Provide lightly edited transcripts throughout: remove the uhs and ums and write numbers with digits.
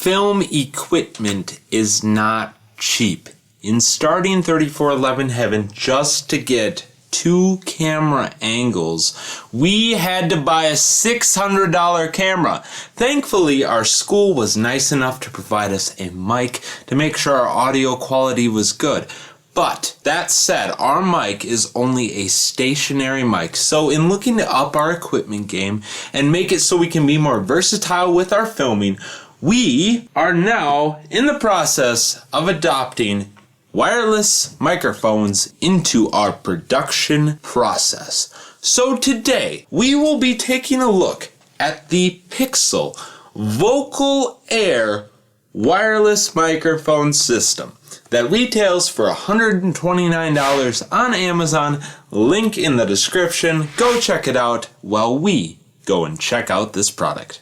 Film equipment is not cheap. In starting 3411 Heaven, just to get 2 camera angles, we had to buy a $600 camera. Thankfully, our school was nice enough to provide us a mic to make sure our audio quality was good. But that said, our mic is only a stationary mic. So in looking to up our equipment game and make it so we can be more versatile with our filming, we are now in the process of adopting wireless microphones into our production process. So today, we will be taking a look at the Pixel Vocal Air wireless microphone system that retails for $129 on Amazon. Link in the description. Go check it out while we go and check out this product.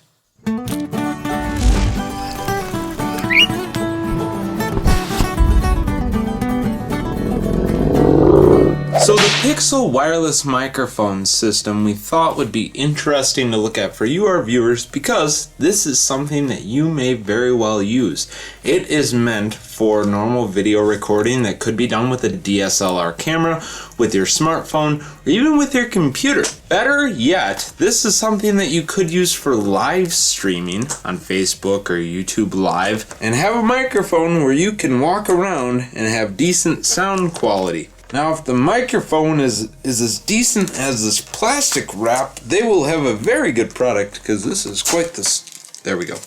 So the Pixel wireless microphone system we thought would be interesting to look at for you, our viewers, because this is something that you may very well use. It is meant for normal video recording that could be done with a DSLR camera, with your smartphone, or even with your computer. Better yet, this is something that you could use for live streaming on Facebook or YouTube Live, and have a microphone where you can walk around and have decent sound quality. Now, if the microphone is as decent as this plastic wrap, they will have a very good product, because this is quite this. There we go.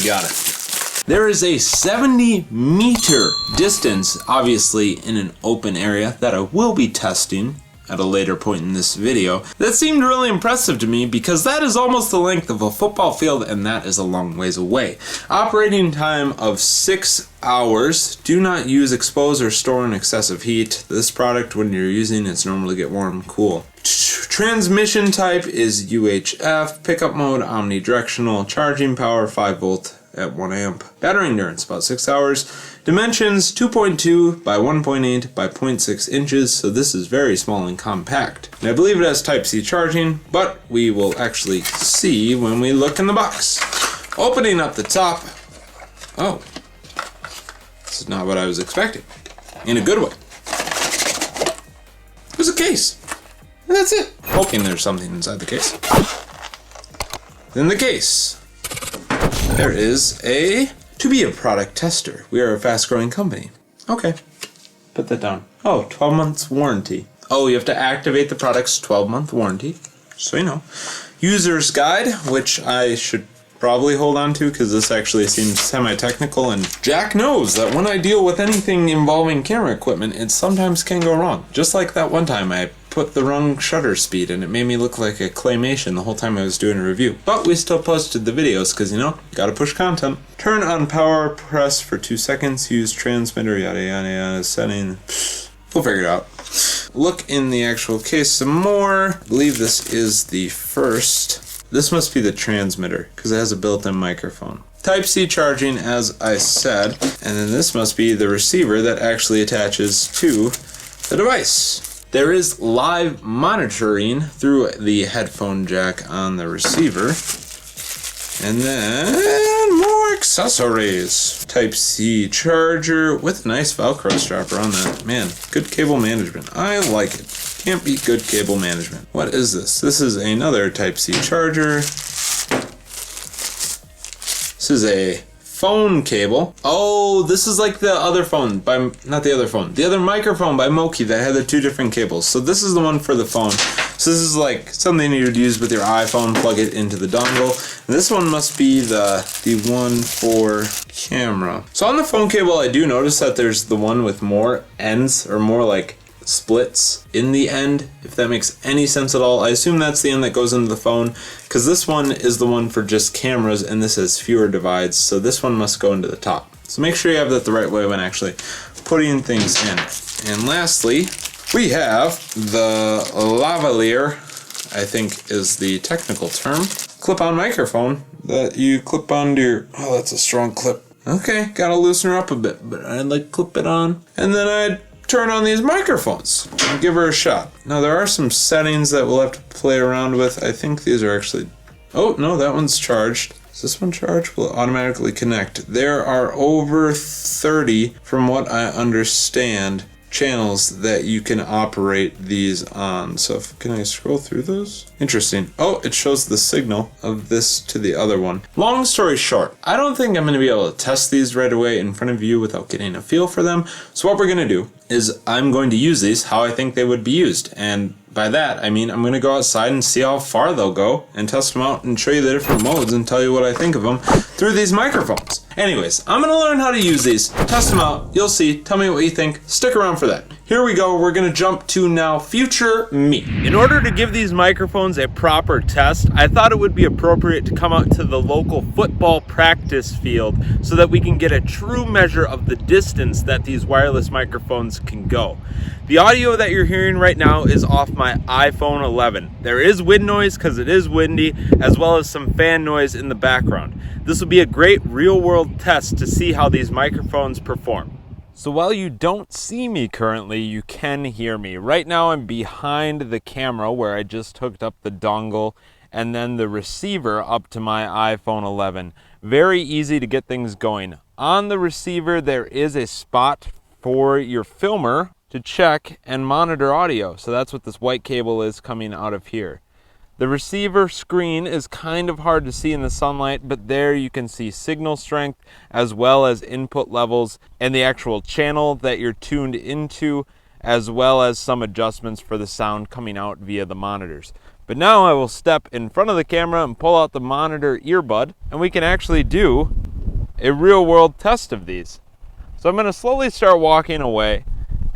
Got it. There is a 70-meter distance, obviously in an open area, that I will be testing at a later point in this video. That seemed really impressive to me because that is almost the length of a football field, and that is a long ways away. Operating time of 6 hours. Do not use, expose, or store in excessive heat. This product, when you're using it's normally get warm, cool. Transmission type is UHF. Pickup mode omnidirectional. Charging power 5 volt at 1 amp. Battery endurance about 6 hours. Dimensions 2.2 by 1.8 by 0.6 inches, so this is very small and compact. And I believe it has Type-C charging, but we will actually see when we look in the box. Opening up the top. Oh, this is not what I was expecting. In a good way. There's a case. And that's it. Hoping there's something inside the case. In the case, there is to be a product tester. We are a fast-growing company. Okay, put that down. Oh, 12 months warranty. Oh, you have to activate the product's 12-month warranty. So you know. User's guide, which I should probably hold on to because this actually seems semi-technical, and Jack knows that when I deal with anything involving camera equipment, it sometimes can go wrong. Just like that one time I put the wrong shutter speed and it made me look like a claymation the whole time I was doing a review. But we still posted the videos because, you know, gotta push content. Turn on power, press for 2 seconds, use transmitter, yada yada yada, setting. We'll figure it out. Look in the actual case some more. I believe this is the first. This must be the transmitter because it has a built-in microphone. Type-C charging, as I said, and then this must be the receiver that actually attaches to the device. There is live monitoring through the headphone jack on the receiver. And then more accessories. Type-C charger with a nice Velcro strap around that. Man, good cable management. I like it. Can't beat good cable management. What is this? This is another Type-C charger. This is a phone cable. Oh, this is like the other phone by, not the other phone, the other microphone by Moki that had the 2 different cables. So this is the one for the phone. So this is like something you would use with your iPhone, plug it into the dongle. And this one must be the one for camera. So on the phone cable, I do notice that there's the one with more ends, or more like splits in the end, if that makes any sense at all. I assume that's the end that goes into the phone, because this one is the one for just cameras and this has fewer divides, so this one must go into the top. So make sure you have that the right way when actually putting things in. And lastly, we have the Lavalier, I think is the technical term, clip-on microphone that you clip onto your, oh, that's a strong clip. Okay, gotta loosen her up a bit, but I'd like clip it on, and then I'd turn on these microphones and give her a shot. Now there are some settings that we'll have to play around with. I think these are actually, oh no, that one's charged. Is this one charged? Will it automatically connect? There are over 30, from what I understand, channels that you can operate these on. So can I scroll through those? Interesting. Oh, it shows the signal of this to the other one. Long story short, I don't think I'm going to be able to test these right away in front of you without getting a feel for them. So what we're going to do is I'm going to use these how I think they would be used. And by that, I mean I'm going to go outside and see how far they'll go and test them out and show you the different modes and tell you what I think of them through these microphones. Anyways, I'm going to learn how to use these, test them out, you'll see, tell me what you think, stick around for that. Here we go, we're going to jump to now future me. In order to give these microphones a proper test, I thought it would be appropriate to come out to the local football practice field so that we can get a true measure of the distance that these wireless microphones can go. The audio that you're hearing right now is off my iPhone 11. There is wind noise because it is windy, as well as some fan noise in the background. This will be a great real-world test to see how these microphones perform. So while you don't see me currently, you can hear me. Right now I'm behind the camera where I just hooked up the dongle and then the receiver up to my iPhone 11. Very easy to get things going. On the receiver there is a spot for your filmer to check and monitor audio. So that's what this white cable is coming out of here. The receiver screen is kind of hard to see in the sunlight, but there you can see signal strength as well as input levels and the actual channel that you're tuned into, as well as some adjustments for the sound coming out via the monitors. But now I will step in front of the camera and pull out the monitor earbud, and we can actually do a real-world test of these. So I'm going to slowly start walking away,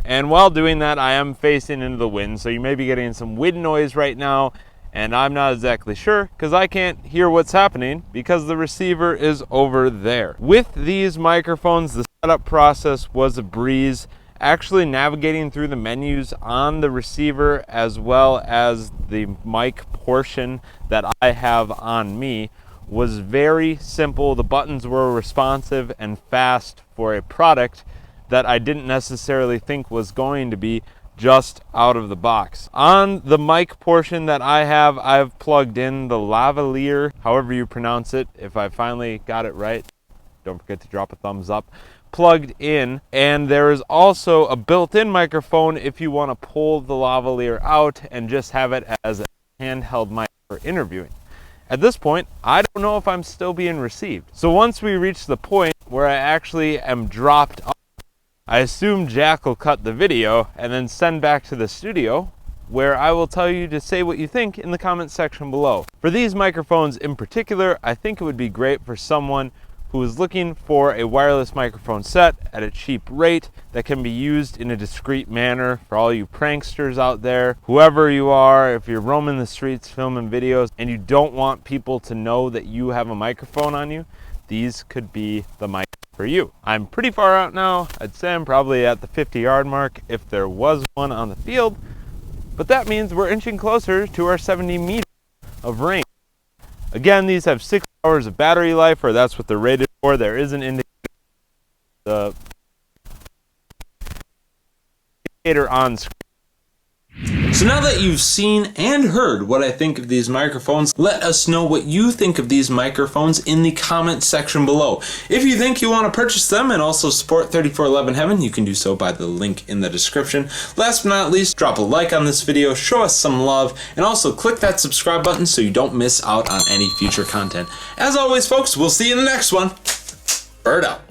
and while doing that I am facing into the wind, so you may be getting some wind noise right now. And I'm not exactly sure because I can't hear what's happening because the receiver is over there. With these microphones, the setup process was a breeze. Actually navigating through the menus on the receiver as well as the mic portion that I have on me was very simple. The buttons were responsive and fast for a product that I didn't necessarily think was going to be just out of the box. On the mic portion that I've plugged in the Lavalier, however you pronounce it. If I finally got it right, don't forget to drop a thumbs up. Plugged in, and there is also a built-in microphone if you want to pull the Lavalier out and just have it as a handheld mic for interviewing. At this point, I don't know if I'm still being received. So once we reach the point where I actually am dropped off, I assume Jack will cut the video and then send back to the studio, where I will tell you to say what you think in the comments section below. For these microphones in particular, I think it would be great for someone who is looking for a wireless microphone set at a cheap rate that can be used in a discreet manner for all you pranksters out there. Whoever you are, if you're roaming the streets filming videos and you don't want people to know that you have a microphone on you, these could be the mic for you. I'm pretty far out now. I'd say I'm probably at the 50-yard mark if there was one on the field, but that means we're inching closer to our 70 meters of range. Again, these have 6 hours of battery life, or that's what they're rated for. There is an indicator on screen. So now that you've seen and heard what I think of these microphones, let us know what you think of these microphones in the comment section below. If you think you want to purchase them and also support 3411 Heaven, you can do so by the link in the description. Last but not least, drop a like on this video, show us some love, and also click that subscribe button so you don't miss out on any future content. As always, folks, we'll see you in the next one. Bird out.